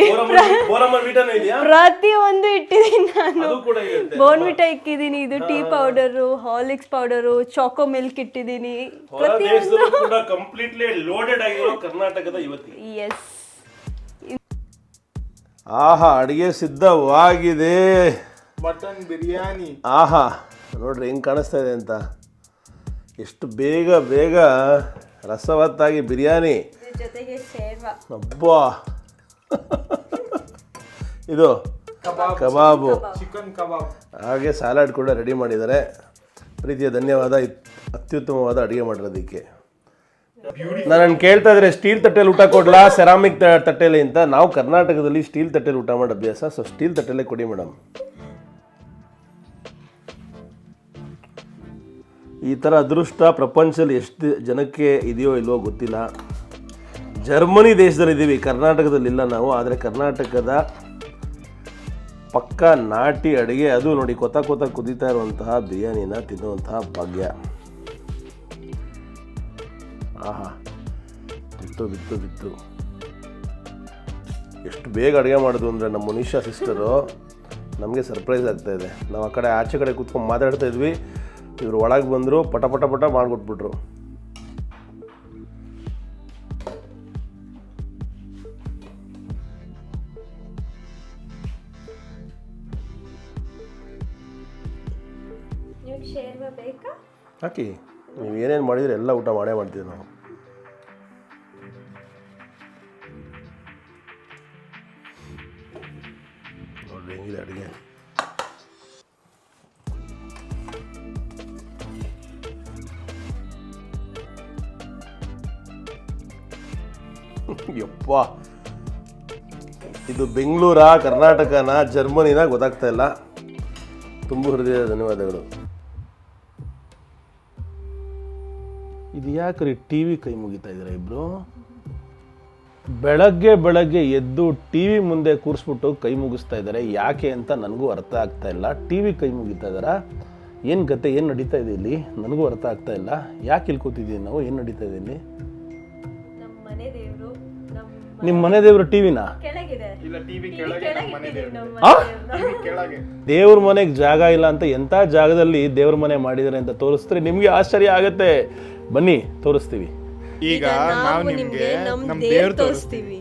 ಪ್ರತಿಯೊಂದು ಇಟ್ಟಿದ್ದೀನಿ ನಾನು. ಬೋರ್ನ್ವಿಟಾ ಇಕ್ಕಿದ್ದೀನಿ, ಇದು tea powder, Horlicks powder, Chacko milk ಇಟ್ಟಿದ್ದೀನಿ. ಎಸ್. ಆಹಾ, ಅಡಿಗೆ ಸಿದ್ಧವಾಗಿದೆ. ಮಟನ್ ಬಿರಿಯಾನಿ. ಆಹಾ, ನೋಡ್ರಿ ಹೆಂಗ್ ಕಾಣಿಸ್ತಾ ಇದೆ ಅಂತ. ಎಷ್ಟು ಬೇಗ ರಸವತ್ತಾಗಿ ಬಿರಿಯಾನಿ, ಅಬ್ಬಾ ಇದು ಕಬಾಬು, ಚಿಕನ್ ಕಬಾಬ್, ಹಾಗೆ ಸಲಾಡ್ ಕೂಡ ರೆಡಿ ಮಾಡಿದ್ದಾರೆ. ಪ್ರೀತಿಯ ಧನ್ಯವಾದ ಅತ್ಯುತ್ತಮವಾದ ಅಡುಗೆ ಮಾಡಿರೋದಕ್ಕೆ. ನಾನು ಕೇಳ್ತಾ ಇದ್ರೆ ಸ್ಟೀಲ್ ತಟ್ಟೆಯಲ್ಲಿ ಊಟ ಕೊಡ್ಲಾ, ಸೆರಾಮಿಕ್ ತಟ್ಟೆಲಿ ಅಂತ. ನಾವು ಕರ್ನಾಟಕದಲ್ಲಿ ಸ್ಟೀಲ್ ತಟ್ಟೆಲಿ ಊಟ ಮಾಡೋ ಅಭ್ಯಾಸ, ಸೊ ಸ್ಟೀಲ್ ತಟ್ಟೆಲ್ಲೇ ಕೊಡಿ ಮೇಡಮ್. ಈ ಥರ ಅದೃಷ್ಟ ಪ್ರಪಂಚದಲ್ಲಿ ಎಷ್ಟು ಜನಕ್ಕೆ ಇದೆಯೋ ಇಲ್ವೋ ಗೊತ್ತಿಲ್ಲ. ಜರ್ಮನಿ ದೇಶದಲ್ಲಿದ್ದೀವಿ, ಕರ್ನಾಟಕದಲ್ಲಿಲ್ಲ ನಾವು. ಆದರೆ ಕರ್ನಾಟಕದ ಪಕ್ಕ ನಾಟಿ ಅಡುಗೆ, ಅದು ನೋಡಿ ಕೊತ ಕುದೀತಾ ಇರುವಂತಹ ಬಿರಿಯಾನಿನ ತಿನ್ನುವಂತಹ ಭಾಗ್ಯ. ಆಹಾ, ಬಿತ್ತು ಎಷ್ಟು ಬೇಗ ಅಡುಗೆ ಮಾಡೋದು ಅಂದರೆ ನಮ್ಮ ಮೊನಿಷಾ ಸಿಸ್ಟರು ನಮಗೆ ಸರ್ಪ್ರೈಸ್ ಆಗ್ತಾ ಇದೆ. ನಾವು ಆ ಕಡೆ ಆಚೆ ಕಡೆ ಕೂತ್ಕೊಂಡು ಮಾತಾಡ್ತಾ ಇದ್ವಿ, ಇವರು ಒಳಗೆ ಬಂದರು, ಪಟ ಮಾಡಿಕೊಟ್ಬಿಟ್ರು. ಹಾಕಿ, ನೀವು ಏನೇನು ಮಾಡಿದ್ರೆ ಎಲ್ಲ ಊಟ ಮಾಡೇ ಮಾಡ್ತೀವಿ ನಾವು. ನೋಡ್ರಿ ಹೆಂಗಿದೆ ಅಡುಗೆ. ಯಪ್ಪ, ಇದು ಬೆಂಗಳೂರಾ, ಕರ್ನಾಟಕನ, ಜರ್ಮನಿನ ಗೊತ್ತಾಗ್ತಾ ಇಲ್ಲ. ತುಂಬ ಹೃದಯದ ಧನ್ಯವಾದಗಳು. ಇದು ಯಾಕ್ರಿ ಟಿ ವಿ ಕೈ ಮುಗಿತಾ ಇದ್ದೀರಾ ಇಬ್ರು? ಬೆಳಗ್ಗೆ ಎದ್ದು ಟಿ ವಿ ಮುಂದೆ ಕೂರಿಸ್ಬಿಟ್ಟು ಕೈ ಮುಗಿಸ್ತಾ ಇದ್ದಾರೆ, ಯಾಕೆ ಅಂತ ನನಗೂ ಅರ್ಥ ಆಗ್ತಾ ಇಲ್ಲ. ಟಿ ವಿ ಕೈ ಮುಗಿತಾ ಇದ್ದಾರಾ? ಏನು ಕತೆ, ಏನು ನಡೀತಾ ಇದೆ ಇಲ್ಲಿ? ನನಗೂ ಅರ್ಥ ಆಗ್ತಾ ಇಲ್ಲ. ಯಾಕೆ ಇಲ್ಲಿ ಕೂತಿದ್ದೀವಿ ನಾವು? ಏನು ನಡೀತಾ ಇದೆ ಇಲ್ಲಿ? ನಿಮ್ಮ ಮನೆ ದೇವರು ಟಿವಿನಾ? ದೇವ್ರ ಮನೆಗೆ ಜಾಗ ಇಲ್ಲ ಅಂತ ಎಂಥ ಜಾಗದಲ್ಲಿ ದೇವ್ರ ಮನೆ ಮಾಡಿದ್ದಾರೆ ಅಂತ ತೋರಿಸಿದ್ರೆ ನಿಮಗೆ ಆಶ್ಚರ್ಯ ಆಗತ್ತೆ. ಬನ್ನಿ ತೋರಿಸ್ತೀವಿ. ಈಗ ನಾವು ನಿಮಗೆ ನಮ್ಮ ದೇವ್ರು ತೋರಿಸ್ತೀವಿ.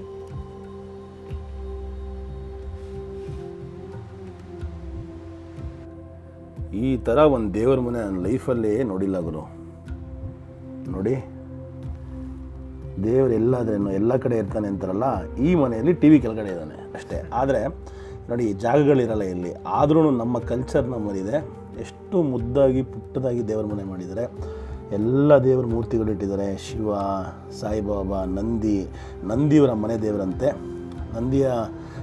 ಈ ಥರ ಒಂದು ದೇವ್ರ ಮನೆ ನನ್ನ ಲೈಫಲ್ಲಿ ನೋಡಿಲ್ಲ ಗುರು. ನೋಡಿ, ದೇವ್ರು ಎಲ್ಲಾದ್ರೇನು ಎಲ್ಲ ಕಡೆ ಇರ್ತಾನೆ ಅಂತಾರಲ್ಲ, ಈ ಮನೆಯಲ್ಲಿ ಟಿ ವಿ ಕೆಳಗಡೆ ಇದ್ದಾನೆ ಅಷ್ಟೇ. ಆದರೆ ನೋಡಿ ಜಾಗಗಳಿರಲ್ಲ ಇಲ್ಲಿ, ಆದ್ರೂ ನಮ್ಮ ಕಲ್ಚರ್ನ ಮರಿದೆ ಎಷ್ಟು ಮುದ್ದಾಗಿ ಪುಟ್ಟದಾಗಿ ದೇವರ ಮನೆ ಮಾಡಿದ್ದಾರೆ. ಎಲ್ಲ ದೇವರ ಮೂರ್ತಿಗಳು ಇಟ್ಟಿದ್ದಾರೆ. ಶಿವ, ಸಾಯಿಬಾಬಾ, ನಂದಿಯವರ ಮನೆ ದೇವರಂತೆ. ನಂದಿಯ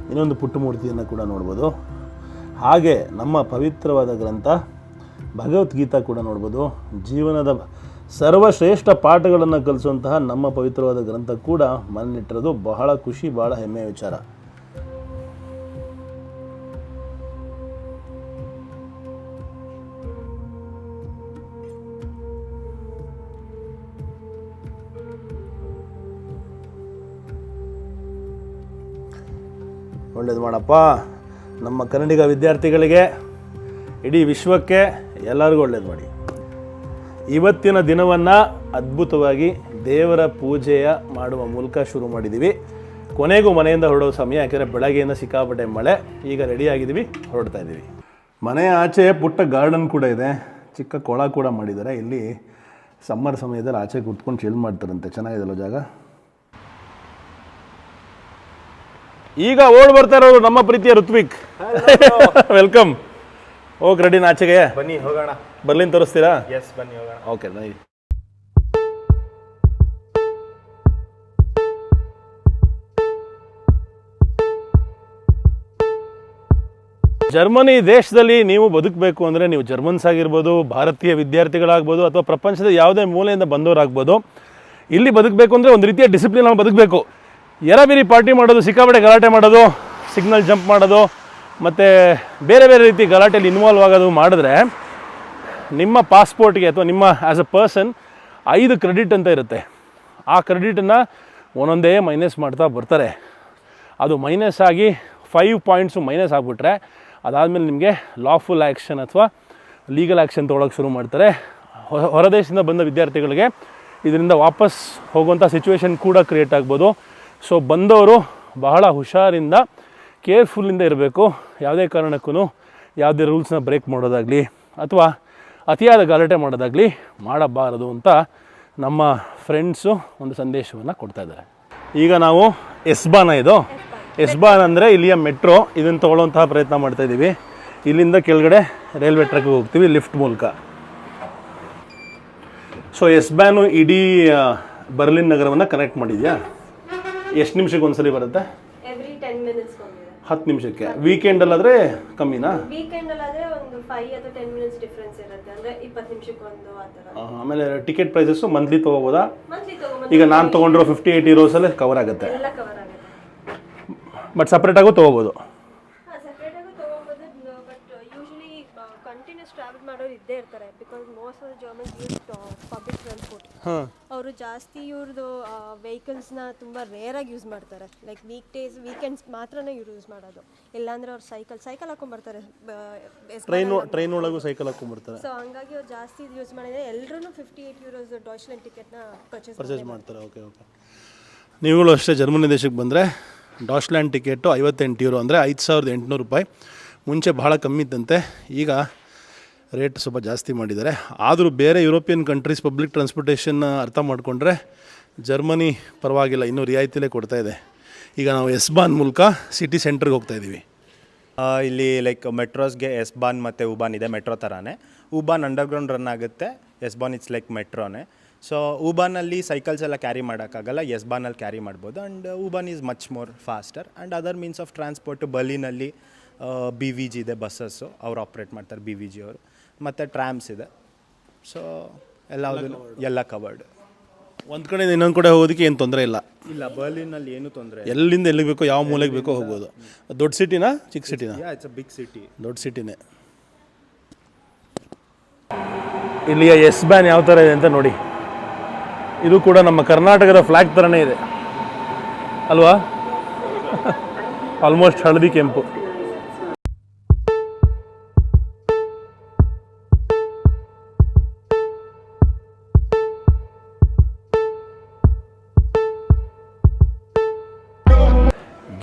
ಇನ್ನೊಂದು ಪುಟ್ಟ ಮೂರ್ತಿಯನ್ನು ಕೂಡ ನೋಡ್ಬೋದು. ಹಾಗೆ ನಮ್ಮ ಪವಿತ್ರವಾದ ಗ್ರಂಥ ಭಗವದ್ಗೀತಾ ಕೂಡ ನೋಡ್ಬೋದು. ಜೀವನದ ಸರ್ವಶ್ರೇಷ್ಠ ಪಾಠಗಳನ್ನು ಕಲಿಸುವಂತಹ ನಮ್ಮ ಪವಿತ್ರವಾದ ಗ್ರಂಥ ಕೂಡ ಮನೆಯಲ್ಲಿಟ್ಟಿರೋದು ಬಹಳ ಖುಷಿ, ಬಹಳ ಹೆಮ್ಮೆಯ ವಿಚಾರ. ಒಳ್ಳೇದು ಮಾಡಪ್ಪ ನಮ್ಮ ಕನ್ನಡಿಗ ವಿದ್ಯಾರ್ಥಿಗಳಿಗೆ, ಇಡೀ ವಿಶ್ವಕ್ಕೆ ಎಲ್ಲರಿಗೂ ಒಳ್ಳೇದು ಮಾಡಿ. ಇವತ್ತಿನ ದಿನವನ್ನು ಅದ್ಭುತವಾಗಿ ದೇವರ ಪೂಜೆಯ ಮಾಡುವ ಮೂಲಕ ಶುರು ಮಾಡಿದ್ದೀವಿ. ಕೊನೆಗೂ ಮನೆಯಿಂದ ಹೊರಡೋ ಸಮಯ, ಯಾಕೆಂದರೆ ಬೆಳಗ್ಗೆಯಿಂದ ಸಿಕ್ಕಾಪಟ್ಟೆ ಮಳೆ. ಈಗ ರೆಡಿಯಾಗಿದ್ದೀವಿ, ಹೊರಡ್ತಾ ಇದ್ದೀವಿ. ಮನೆಯ ಆಚೆ ಪುಟ್ಟ ಗಾರ್ಡನ್ ಕೂಡ ಇದೆ, ಚಿಕ್ಕ ಕೊಳ ಕೂಡ ಮಾಡಿದ್ದಾರೆ. ಇಲ್ಲಿ ಸಮ್ಮರ್ ಸಮಯದಲ್ಲಿ ಆಚೆ ಕೂತ್ಕೊಂಡು ಚಿಲ್ ಮಾಡ್ತಾರಂತೆ. ಚೆನ್ನಾಗಿದೆಯಲ್ಲ ಜಾಗ. ಈಗ ಓಡ್ ಬರ್ತಾ ಇರೋರು ನಮ್ಮ ಪ್ರೀತಿಯ ಋತ್ವಿಕ್. ವೆಲ್ಕಮ್. ಹೋಗಿ ರೆಡಿನ ಆಚೆಗೆ? ಬನ್ನಿ ಹೋಗೋಣ. ಬರ್ಲಿನ್ ತೋರಿಸ್ತೀರಾ? ಎಸ್ ಬನ್ನಿ ಹೋಗೋಣ. ಓಕೆ ನೈ. ಜರ್ಮನಿ ದೇಶದಲ್ಲಿ ನೀವು ಬದುಕಬೇಕು ಅಂದರೆ ನೀವು ಜರ್ಮನ್ಸ್ ಆಗಿರ್ಬೋದು, ಭಾರತೀಯ ವಿದ್ಯಾರ್ಥಿಗಳಾಗ್ಬೋದು, ಅಥವಾ ಪ್ರಪಂಚದ ಯಾವುದೇ ಮೂಲೆಯಿಂದ ಬಂದವರಾಗ್ಬೋದು. ಇಲ್ಲಿ ಬದುಕಬೇಕು ಅಂದರೆ ಒಂದು ರೀತಿಯ ಡಿಸಿಪ್ಲಿನ್ ನಾವು ಬದುಕಬೇಕು. ಎರಬಿರಿ ಪಾರ್ಟಿ ಮಾಡೋದು, ಸಿಕ್ಕಾಪಟ್ಟೆ ಗಲಾಟೆ ಮಾಡೋದು, ಸಿಗ್ನಲ್ ಜಂಪ್ ಮಾಡೋದು, ಮತ್ತು ಬೇರೆ ಬೇರೆ ರೀತಿ ಗಲಾಟೆಯಲ್ಲಿ ಇನ್ವಾಲ್ವ್ ಆಗೋದು ಮಾಡಿದ್ರೆ ನಿಮ್ಮ ಪಾಸ್ಪೋರ್ಟ್ಗೆ ಅಥವಾ ನಿಮ್ಮ ಆ್ಯಸ್ ಅ ಪರ್ಸನ್ 5 ಕ್ರೆಡಿಟ್ ಅಂತ ಇರುತ್ತೆ. ಆ ಕ್ರೆಡಿಟನ್ನು ಒಂದೊಂದೇ ಮೈನಸ್ ಮಾಡ್ತಾ ಬರ್ತಾರೆ. ಅದು ಮೈನಸ್ ಆಗಿ 5 ಪಾಯಿಂಟ್ಸು ಮೈನಸ್ ಆಗಿಬಿಟ್ರೆ ಅದಾದಮೇಲೆ ನಿಮಗೆ ಲಾಫುಲ್ ಆ್ಯಕ್ಷನ್ ಅಥವಾ ಲೀಗಲ್ ಆ್ಯಕ್ಷನ್ ತೊಗೊಳಕ್ಕೆ ಶುರು ಮಾಡ್ತಾರೆ. ಹೊರದೇಶದಿಂದ ಬಂದ ವಿದ್ಯಾರ್ಥಿಗಳಿಗೆ ಇದರಿಂದ ವಾಪಸ್ ಹೋಗುವಂಥ ಸಿಚುವೇಶನ್ ಕೂಡ ಕ್ರಿಯೇಟ್ ಆಗ್ಬೋದು. ಸೊ ಬಂದವರು ಬಹಳ ಹುಷಾರಿಂದ ಕೇರ್ಫುಲ್ಲಿಂದ ಇರಬೇಕು. ಯಾವುದೇ ಕಾರಣಕ್ಕೂ ಯಾವುದೇ ರೂಲ್ಸ್ನ ಬ್ರೇಕ್ ಮಾಡೋದಾಗಲಿ ಅಥವಾ ಅತಿಯಾದ ಗಲಾಟೆ ಮಾಡೋದಾಗಲಿ ಮಾಡಬಾರದು ಅಂತ ನಮ್ಮ ಫ್ರೆಂಡ್ಸು ಒಂದು ಸಂದೇಶವನ್ನು ಕೊಡ್ತಾ ಇದ್ದಾರೆ. ಈಗ ನಾವು ಎಸ್ ಬಾನ್ ಅಂದರೆ ಇಲ್ಲಿಯ ಮೆಟ್ರೋ, ಇದನ್ನು ತೊಗೊಳ್ಳೋಂತಹ ಪ್ರಯತ್ನ ಮಾಡ್ತಾಯಿದ್ದೀವಿ. ಇಲ್ಲಿಂದ ಕೆಳಗಡೆ ರೈಲ್ವೆ ಟ್ರ್ಯಾಕ್ಗೆ ಹೋಗ್ತೀವಿ ಲಿಫ್ಟ್ ಮೂಲಕ. ಸೊ ಎಸ್ ಬ್ಯಾನು ಇಡೀ ಬರ್ಲಿನ್ ನಗರವನ್ನು ಕನೆಕ್ಟ್ ಮಾಡಿದ್ಯಾ? ಎಷ್ಟು ನಿಮಿಷಕ್ಕೆ ಒಂದ್ಸಲಿ ಬರುತ್ತೆ? ಎವ್ರಿ 10 minutes 10 ನಿಮಿಷಕ್ಕೆ. ವೀಕೆಂಡಲ್ಲಾದರೆ ಕಮ್ಮಿನಾ? ವೀಕೆಂಡಲ್ಲಾದರೆ ಒಂದು 5 ಅಥವಾ 10 minutes ಡಿಫ್ರೆನ್ಸ್ ಇರುತ್ತೆ, ಅಂದರೆ 20 ನಿಮಿಷಕ್ಕೊಂದು ಆ ಥರ. ಆಮೇಲೆ ಟಿಕೆಟ್ ಪ್ರೈಸಸ್ಸು ಮಂತ್ಲಿ ತೊಗೋಬೋದಾ? ಮಂತ್ಲಿ ತೊಗೊಂಡು ಈಗ ನಾನು ತೊಗೊಂಡಿರೋ 58 euros ಕವರ್ ಆಗುತ್ತೆ. ಎಲ್ಲ ಕವರ್ ಆಗುತ್ತೆ. ಬಟ್ ಸಪ್ರೇಟಾಗೂ ತೊಗೋಬೋದು. ಹಾಂ, ಸಪ್ರೇಟಾಗೂ ತೊಗೊಬೋದು. ಬಟ್ ಯೂಶಲಿ ಕಂಟಿನ್ಯೂಸ್ ಟ್ರಾವೆಲ್ ಮಾಡೋರು ಇದ್ದೇ ಇರ್ತಾರೆ, because most of the Germans use public transport. ಅವರು ಜಾಸ್ತಿ ಇವ್ರದ್ದು ವೆಹಿಕಲ್ಸ್ನ ತುಂಬ ರೇರಾಗಿ ಯೂಸ್ ಮಾಡ್ತಾರೆ. ಲೈಕ್ ವೀಕೆಂಡ್ಸ್ ಮಾತ್ರನೇ ಯೂಸ್ ಮಾಡೋದು. ಇಲ್ಲಾಂದರೆ ಅವ್ರು ಸೈಕಲ್ ಹಾಕೊಂಡ್ಬರ್ತಾರೆ. ಟ್ರೈನ್ ಒಳಗೂ ಸೈಕಲ್ ಹಾಕೊಂಡ್ಬರ್ತಾರೆ. ಸೊ ಹಂಗಾಗಿ ಅವ್ರು ಜಾಸ್ತಿ ಯೂಸ್ ಮಾಡಿದರೆ ಎಲ್ಲರೂ 58 euros ಡಾಯ್ಚ್ಲೆಂಡ್ ಟಿಕೆಟ್ನ ಪರ್ಚೇಸ್ ಮಾಡ್ತಾರೆ. ಓಕೆ. ನೀವುಗಳು ಅಷ್ಟೇ ಜರ್ಮನಿ ದೇಶಕ್ಕೆ ಬಂದರೆ ಡಾಚ್ಲ್ಯಾಂಡ್ ಟಿಕೆಟು 58 euro, ಅಂದರೆ 5800 ರೂಪಾಯಿ. ಮುಂಚೆ ಬಹಳ ಕಮ್ಮಿ ಇದ್ದಂತೆ, ಈಗ ರೇಟ್ ಸ್ವಲ್ಪ ಜಾಸ್ತಿ ಮಾಡಿದ್ದಾರೆ. ಆದರೂ ಬೇರೆ ಯುರೋಪಿಯನ್ ಕಂಟ್ರೀಸ್ ಪಬ್ಲಿಕ್ ಟ್ರಾನ್ಸ್ಪೋರ್ಟೇಷನ್ ಅರ್ಥ ಮಾಡಿಕೊಂಡ್ರೆ ಜರ್ಮನಿ ಪರವಾಗಿಲ್ಲ, ಇನ್ನೂ ರಿಯಾಯಿತಿಲೇ ಕೊಡ್ತಾ ಇದೆ. ಈಗ ನಾವು ಎಸ್ ಬಾನ್ ಮೂಲಕ ಸಿಟಿ ಸೆಂಟ್ರಿಗೆ ಹೋಗ್ತಾ ಇದ್ದೀವಿ. ಇಲ್ಲಿ ಲೈಕ್ ಮೆಟ್ರೋಸ್ಗೆ ಎಸ್ ಬಾನ್ ಮತ್ತು ಉಬಾನ್ ಇದೆ, ಮೆಟ್ರೋ ಥರನೇ. ಉಬಾನ್ ಅಂಡರ್ಗ್ರೌಂಡ್ ರನ್ ಆಗುತ್ತೆ, ಎಸ್ ಬಾನ್ ಇಟ್ಸ್ ಲೈಕ್ ಮೆಟ್ರೋನೇ. ಸೊ ಉಬಾನಲ್ಲಿ ಸೈಕಲ್ಸ್ ಎಲ್ಲ ಕ್ಯಾರಿ ಮಾಡೋಕ್ಕಾಗಲ್ಲ, ಎಸ್ ಬಾನಲ್ಲಿ ಕ್ಯಾರಿ ಮಾಡ್ಬೋದು. And U Bahn is much more faster. And other means of transport ಬರ್ಲಿನಲ್ಲಿ BVG ಇದೆ, ಬಸ್ಸಸ್ಸು ಅವ್ರು ಆಪ್ರೇಟ್ ಮಾಡ್ತಾರೆ, BVG ಅವರು. ಮತ್ತು ಟ್ರ್ಯಾಮ್ಸ್ ಇದೆ. ಸೊ ಎಲ್ಲ ಕವರ್ಡ್. ಒಂದು ಕಡೆಯಿಂದ ಇನ್ನೊಂದು ಕಡೆ ಹೋಗೋದಕ್ಕೆ ಏನು ತೊಂದರೆ ಇಲ್ಲ. ಬರ್ಲಿನಲ್ಲಿ ಏನು ತೊಂದರೆ, ಎಲ್ಲಿಂದ ಎಲ್ಲಿಗೆ ಬೇಕೋ ಯಾವ ಮೂಲೆಗೆ ಬೇಕೋ ಹೋಗ್ಬೋದು. ದೊಡ್ಡ ಸಿಟಿನಾ ಚಿಕ್ಕ ಸಿಟಿನಾ? It's a big city. ದೊಡ್ಡ ಸಿಟಿನೇ. ಇಲ್ಲಿಯ ಎಸ್ ಬ್ಯಾನ್ ಯಾವ ಥರ ಇದೆ ಅಂತ ನೋಡಿ. ಇದು ಕೂಡ ನಮ್ಮ ಕರ್ನಾಟಕದ ಫ್ಲ್ಯಾಗ್ ಥರನೇ ಇದೆ ಅಲ್ವಾ? ಆಲ್ಮೋಸ್ಟ್ ಹಳದಿ ಕೆಂಪು.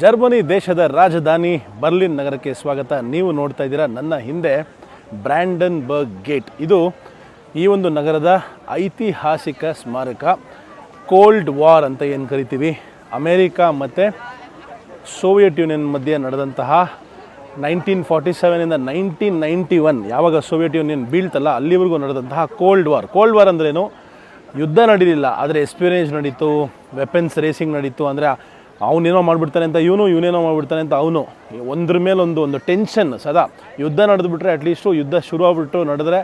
ಜರ್ಮನಿ ದೇಶದ ರಾಜಧಾನಿ ಬರ್ಲಿನ್ ನಗರಕ್ಕೆ ಸ್ವಾಗತ. ನೀವು ನೋಡ್ತಾ ಇದ್ದೀರಾ ನನ್ನ ಹಿಂದೆ ಬ್ರ್ಯಾಂಡನ್ಬರ್ಗ್ ಗೇಟ್. ಇದು ಈ ಒಂದು ನಗರದ ಐತಿಹಾಸಿಕ ಸ್ಮಾರಕ. ಕೋಲ್ಡ್ ವಾರ್ ಅಂತ ಏನು ಕರಿತೀವಿ, ಅಮೇರಿಕಾ ಮತ್ತು ಸೋವಿಯತ್ ಯೂನಿಯನ್ ಮಧ್ಯೆ ನಡೆದಂತಹ 1947ಇಂದ 1991 ಯಾವಾಗ ಸೋವಿಯತ್ ಯೂನಿಯನ್ ಬೀಳ್ತಲ್ಲ ಅಲ್ಲಿವರೆಗೂ ನಡೆದಂತಹ ಕೋಲ್ಡ್ ವಾರ್ ಅಂದ್ರೇನು, ಯುದ್ಧ ನಡೀಲಿಲ್ಲ, ಆದರೆ ಎಕ್ಸ್ಪೀರಿಯನ್ಸ್ ನಡೀತು, ವೆಪನ್ಸ್ ರೇಸಿಂಗ್ ನಡೀತು. ಅಂದರೆ ಅವನೇನೋ ಮಾಡಿಬಿಡ್ತಾನೆ ಅಂತ ಇವನೇನೋ ಮಾಡಿಬಿಡ್ತಾನೆ ಅಂತ ಅವನು, ಒಂದ್ರ ಮೇಲೆ ಒಂದು ಟೆನ್ಷನ್ ಸದಾ. ಯುದ್ಧ ನಡೆದುಬಿಟ್ರೆ ಅಟ್ಲೀಸ್ಟು ಯುದ್ಧ ಶುರು ಆಗ್ಬಿಟ್ಟು ನಡೆದ್ರೆ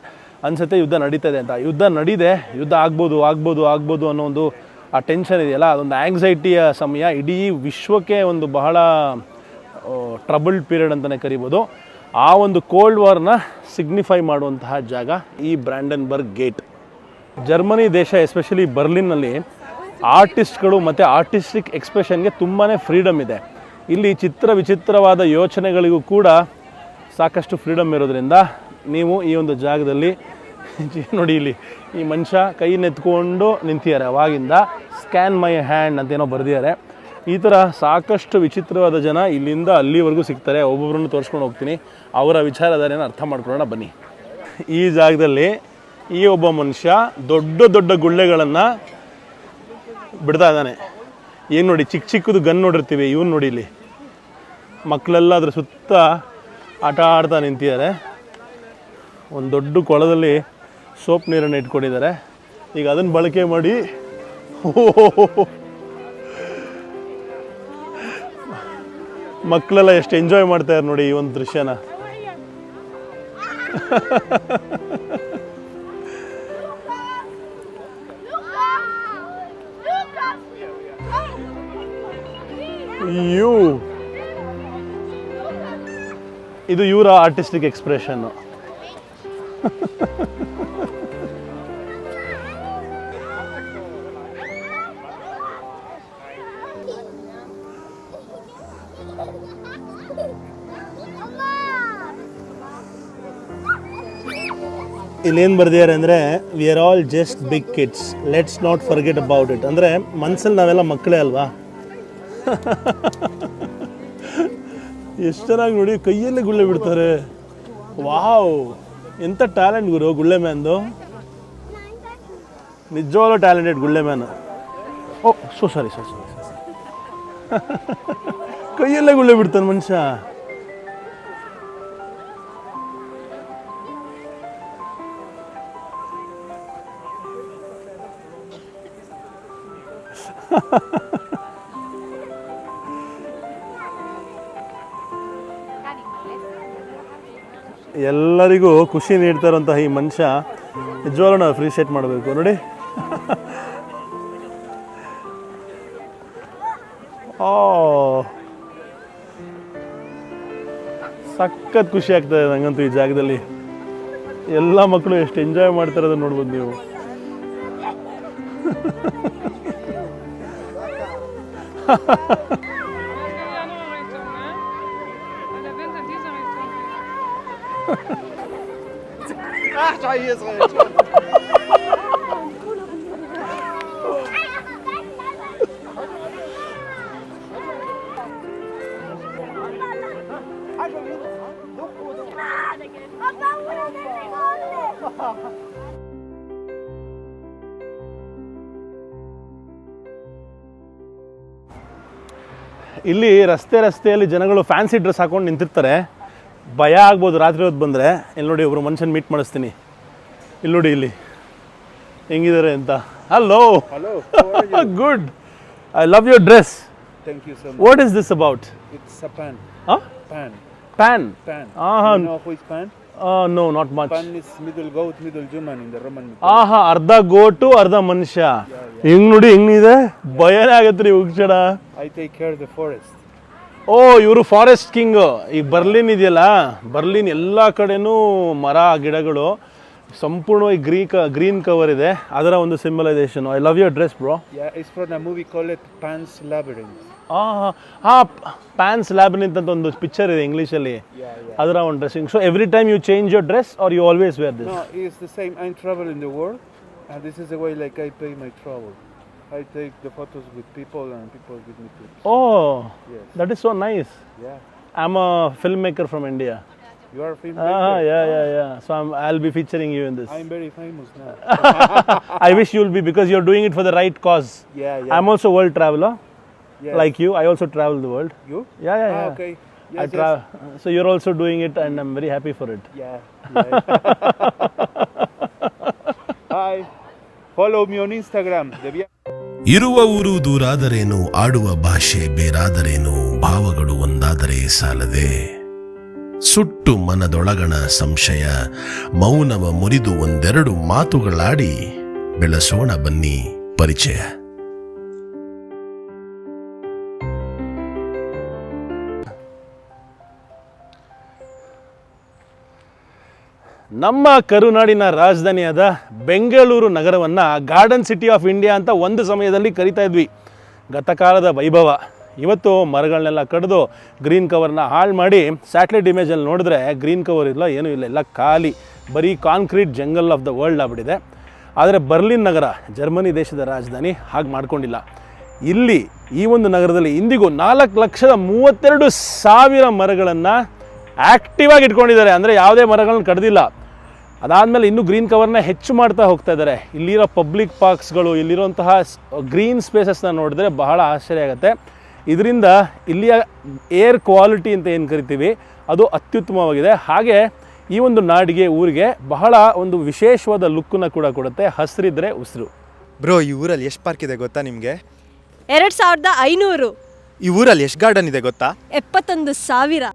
ಅನಿಸುತ್ತೆ ಯುದ್ಧ ನಡೀತದೆ ಅಂತ. ಯುದ್ಧ ನಡೀದೆ, ಯುದ್ಧ ಆಗ್ಬೋದು ಅನ್ನೋ ಒಂದು ಆ ಟೆನ್ಷನ್ ಇದೆಯಲ್ಲ, ಅದೊಂದು ಆ್ಯಂಗ್ಸೈಟಿಯ ಸಮಯ. ಇಡೀ ವಿಶ್ವಕ್ಕೆ ಒಂದು ಬಹಳ ಟ್ರಬಲ್ಡ್ ಪೀರಿಯಡ್ ಅಂತಲೇ ಕರಿಬೋದು. ಆ ಒಂದು ಕೋಲ್ಡ್ ವಾರ್ನ ಸಿಗ್ನಿಫೈ ಮಾಡುವಂತಹ ಜಾಗ ಈ ಬ್ರ್ಯಾಂಡೆನ್ಬರ್ಗ್ ಗೇಟ್. ಜರ್ಮನಿ ದೇಶ, ಎಸ್ಪೆಷಲಿ ಬರ್ಲಿನ್ನಲ್ಲಿ ಆರ್ಟಿಸ್ಟ್ಗಳು ಮತ್ತು ಆರ್ಟಿಸ್ಟಿಕ್ ಎಕ್ಸ್ಪ್ರೆಷನ್ಗೆ ತುಂಬಾ ಫ್ರೀಡಮ್ ಇದೆ. ಇಲ್ಲಿ ವಿಚಿತ್ರವಾದ ಯೋಚನೆಗಳಿಗೂ ಕೂಡ ಸಾಕಷ್ಟು ಫ್ರೀಡಮ್ ಇರೋದ್ರಿಂದ ನೀವು ಈ ಒಂದು ಜಾಗದಲ್ಲಿ ನೋಡಿ, ಇಲ್ಲಿ ಈ ಮನುಷ್ಯ ಕೈ ನೆತ್ಕೊಂಡು ನಿಂತಿದ್ದಾರೆ, ಅವಾಗಿಂದ ಸ್ಕ್ಯಾನ್ ಮೈ ಹ್ಯಾಂಡ್ ಅಂತೇನೋ ಬರೆದಿದ್ದಾರೆ. ಈ ಥರ ಸಾಕಷ್ಟು ವಿಚಿತ್ರವಾದ ಜನ ಇಲ್ಲಿಂದ ಅಲ್ಲಿವರೆಗೂ ಸಿಗ್ತಾರೆ. ಒಬ್ಬೊಬ್ಬರನ್ನು ತೋರಿಸ್ಕೊಂಡು ಹೋಗ್ತೀನಿ, ಅವರ ವಿಚಾರಧಾರೆಯನ್ನು ಅರ್ಥ ಮಾಡ್ಕೊಳ್ಳೋಣ ಬನ್ನಿ. ಈ ಜಾಗದಲ್ಲಿ ಈ ಒಬ್ಬ ಮನುಷ್ಯ ದೊಡ್ಡ ಗುಳ್ಳೆಗಳನ್ನು ಬಿಡ್ತಾ ಇದ್ದಾನೆ. ಏನು ನೋಡಿ, ಚಿಕ್ಕದು ಗನ್ ನೋಡಿರ್ತೀವಿ, ಇವನು ನೋಡಿ ಇಲ್ಲಿ ಮಕ್ಕಳೆಲ್ಲ ಅದ್ರ ಸುತ್ತ ಆಟ ಆಡ್ತಾ ನಿಂತಿದ್ದಾರೆ. ಒಂದು ದೊಡ್ಡ ಕೊಳದಲ್ಲಿ ಸೋಪ್ ನೀರನ್ನು ಇಟ್ಕೊಂಡಿದ್ದಾರೆ. ಈಗ ಅದನ್ನು ಬಳಕೆ ಮಾಡಿ ಮಕ್ಕಳೆಲ್ಲ ಎಷ್ಟು ಎಂಜಾಯ್ ಮಾಡ್ತಾರೆ ನೋಡಿ ಈ ಒಂದು ದೃಶ್ಯನ. ಇದು ಇವರ ಆರ್ಟಿಸ್ಟಿಕ್ ಎಕ್ಸ್ಪ್ರೆಷನ್ನು. ಇಲ್ಲೇನು ಬರ್ದಿದ್ದಾರೆ ಅಂದರೆ, we are all just big kids, let's not forget about it. ಅಂದರೆ ಮನಸ್ಸಲ್ಲಿ ನಾವೆಲ್ಲ ಮಕ್ಕಳೇ ಅಲ್ವಾ. ಎಷ್ಟು ಚೆನ್ನಾಗಿ ನೋಡಿ, ಕೈಯಲ್ಲೇ ಗುಳ್ಳೆ ಬಿಡ್ತಾರೆ. ವಾವ್, ಎಂಥ ಟ್ಯಾಲೆಂಟ್ ಗುರು ಗುಳ್ಳೆ ಮ್ಯಾನ್ದು, ನಿಜವಾಗ್ಲೂ ಟ್ಯಾಲೆಂಟೆಡ್ ಗುಳ್ಳೆ ಮ್ಯಾನ್. ಓ ಸಾರಿ ಕೈಯಲ್ಲೇ ಗುಳ್ಳೆ ಬಿಡ್ತಾನೆ ಮನುಷ್ಯ. ಎಲ್ಲರಿಗೂ ಖುಷಿ ನೀಡ್ತಾರಂತಹ ಈ ಮನುಷ್ಯ ನಿಜವಾಗ್ಲೂ ನಾವು ಅಪ್ರಿಷಿಯೇಟ್ ಮಾಡಬೇಕು ನೋಡಿ. ಸಖತ್ ಖುಷಿ ಆಗ್ತದೆ ನಂಗಂತೂ ಈ ಜಾಗದಲ್ಲಿ. ಎಲ್ಲ ಮಕ್ಕಳು ಎಷ್ಟು ಎಂಜಾಯ್ ಮಾಡ್ತಾರೆ ಅದನ್ನು ನೋಡ್ಬೋದು ನೀವು. ಇಲ್ಲಿ ರಸ್ತೆಯಲ್ಲಿ ಜನಗಳು ಫ್ಯಾನ್ಸಿ ಡ್ರೆಸ್ ಹಾಕೊಂಡು ನಿಂತಿರ್ತಾರೆ. ಭಯ ಆಗ್ಬೋದು ರಾತ್ರಿ ಹೊತ್ತು ಬಂದರೆ. ಇಲ್ಲಿ ನೋಡಿ, ಒಬ್ಬರು ಮನುಷ್ಯನ ಮೀಟ್ ಮಾಡಿಸ್ತೀನಿ. ಇಲ್ಲಿ ನೋಡಿ, ಇಲ್ಲಿ ಹೆಂಗಿದ್ದಾರೆ ಅಂತ. Hello, good, I love your dress. Thank you so much. What is this about? It's a pan. Pan. Pan. Pan. You know who is pan? No, not much. Pan is middle goat, middle human in the Roman mythology. ಅರ್ಧ ಗೋಟು ಅರ್ಧ ಮನುಷ್ಯ. ಹೆಂಗ್ ನೋಡಿ, ಹೆಂಗಿದೆ, ಭಯನೇ ಆಗತ್ರಿ ಉಕ್ಷಣ. I take care of the forest. ಇವರು forest king. ಈ Berlin ಇದೆಯಲ್ಲ, ಬರ್ಲಿನ್ ಎಲ್ಲ ಕಡೆನೂ ಮರ ಗಿಡಗಳು ಸಂಪೂರ್ಣವಾಗಿ ಗ್ರೀನ್ ಕವರ್ ಇದೆ. ಅದರ ಒಂದು symbolization. I love your dress bro. Yeah, it's from a movie called Pan's Labyrinth. Pan's Labyrinth ಅಂತ ಒಂದು ಪಿಕ್ಚರ್ ಇದೆ ಇಂಗ್ಲೀಷಲ್ಲಿ. ಅದರ ಒಂದು dressing. So every time you change your dress are you always wear this? No, it's the same. I travel in the world, and this is the way like I pay my travel. I take the photos with people, and people give me tips. Yes. That is so nice. Yeah. I'm a filmmaker from India. You are a filmmaker? Yeah. So I'll be featuring you in this. I'm very famous now. I wish you'll be, because you're doing it for the right cause. Yeah. I'm also a world traveler. Yes. Like you, I also travel the world. You? Yeah. Okay. So you're also doing it and I'm very happy for it. Yeah. Hi. Follow me on Instagram. ಇರುವ ಊರು ದೂರಾದರೇನು, ಆಡುವ ಭಾಷೆ ಬೇರಾದರೇನು, ಭಾವಗಳು ಒಂದಾದರೆ ಸಾಲದೆ. ಸುಟ್ಟು ಮನದೊಳಗಣ ಸಂಶಯ, ಮೌನವ ಮುರಿದು ಒಂದೆರಡು ಮಾತುಗಳಾಡಿ ಬೆಳೆಸೋಣ ಬನ್ನಿ ಪರಿಚಯ. ನಮ್ಮ ಕರುನಾಡಿನ ರಾಜಧಾನಿಯಾದ ಬೆಂಗಳೂರು ನಗರವನ್ನು ಗಾರ್ಡನ್ ಸಿಟಿ ಆಫ್ ಇಂಡಿಯಾ ಅಂತ ಒಂದು ಸಮಯದಲ್ಲಿ ಕರಿತಾ ಇದ್ವಿ. ಗತಕಾಲದ ವೈಭವ. ಇವತ್ತು ಮರಗಳನ್ನೆಲ್ಲ ಕಡಿದು ಗ್ರೀನ್ ಕವರ್ನ ಹಾಳು ಮಾಡಿ ಸ್ಯಾಟಲೈಟ್ ಇಮೇಜಲ್ಲಿ ನೋಡಿದ್ರೆ ಗ್ರೀನ್ ಕವರ್ ಇಲ್ಲ, ಏನೂ ಇಲ್ಲ, ಎಲ್ಲ ಖಾಲಿ, ಬರೀ concrete jungle of the world ಆಗ್ಬಿಟ್ಟಿದೆ. ಆದರೆ ಬರ್ಲಿನ್ ನಗರ, ಜರ್ಮನಿ ದೇಶದ ರಾಜಧಾನಿ, ಹಾಗೆ ಮಾಡ್ಕೊಂಡಿಲ್ಲ. ಇಲ್ಲಿ ಈ ಒಂದು ನಗರದಲ್ಲಿ ಇಂದಿಗೂ 4,32,000 ಮರಗಳನ್ನು ಆ್ಯಕ್ಟಿವ್ ಆಗಿ ಇಟ್ಕೊಂಡಿದ್ದಾರೆ. ಅಂದರೆ ಯಾವುದೇ ಮರಗಳನ್ನ ಕಡ್ದಿಲ್ಲ. ಅದಾದಮೇಲೆ ಇನ್ನೂ ಗ್ರೀನ್ ಕವರ್ನ ಹೆಚ್ಚು ಮಾಡ್ತಾ ಹೋಗ್ತಾ ಇದ್ದಾರೆ. ಇಲ್ಲಿರೋ ಪಬ್ಲಿಕ್ ಪಾರ್ಕ್ಸ್ಗಳು, ಇಲ್ಲಿರುವಂತಹ ಗ್ರೀನ್ ಸ್ಪೇಸಸ್ನ ನೋಡಿದ್ರೆ ಬಹಳ ಆಶ್ಚರ್ಯ ಆಗುತ್ತೆ. ಇದರಿಂದ ಇಲ್ಲಿಯ ಏರ್ ಕ್ವಾಲಿಟಿ ಅಂತ ಏನು ಕರಿತೀವಿ ಅದು ಅತ್ಯುತ್ತಮವಾಗಿದೆ. ಹಾಗೆ ಈ ಒಂದು ನಾಡಿಗೆ, ಊರಿಗೆ ಬಹಳ ಒಂದು ವಿಶೇಷವಾದ ಲುಕ್ಕನ್ನು ಕೂಡ ಕೊಡುತ್ತೆ. ಹಸಿರಿದ್ರೆ ಉಸಿರು. ಬ್ರೋ, ಈ ಊರಲ್ಲಿ ಎಷ್ಟು ಪಾರ್ಕ್ ಇದೆ ಗೊತ್ತಾ ನಿಮಗೆ? 2,500. ಈ ಊರಲ್ಲಿ ಎಷ್ಟು ಗಾರ್ಡನ್ ಇದೆ ಗೊತ್ತಾ? 71,000.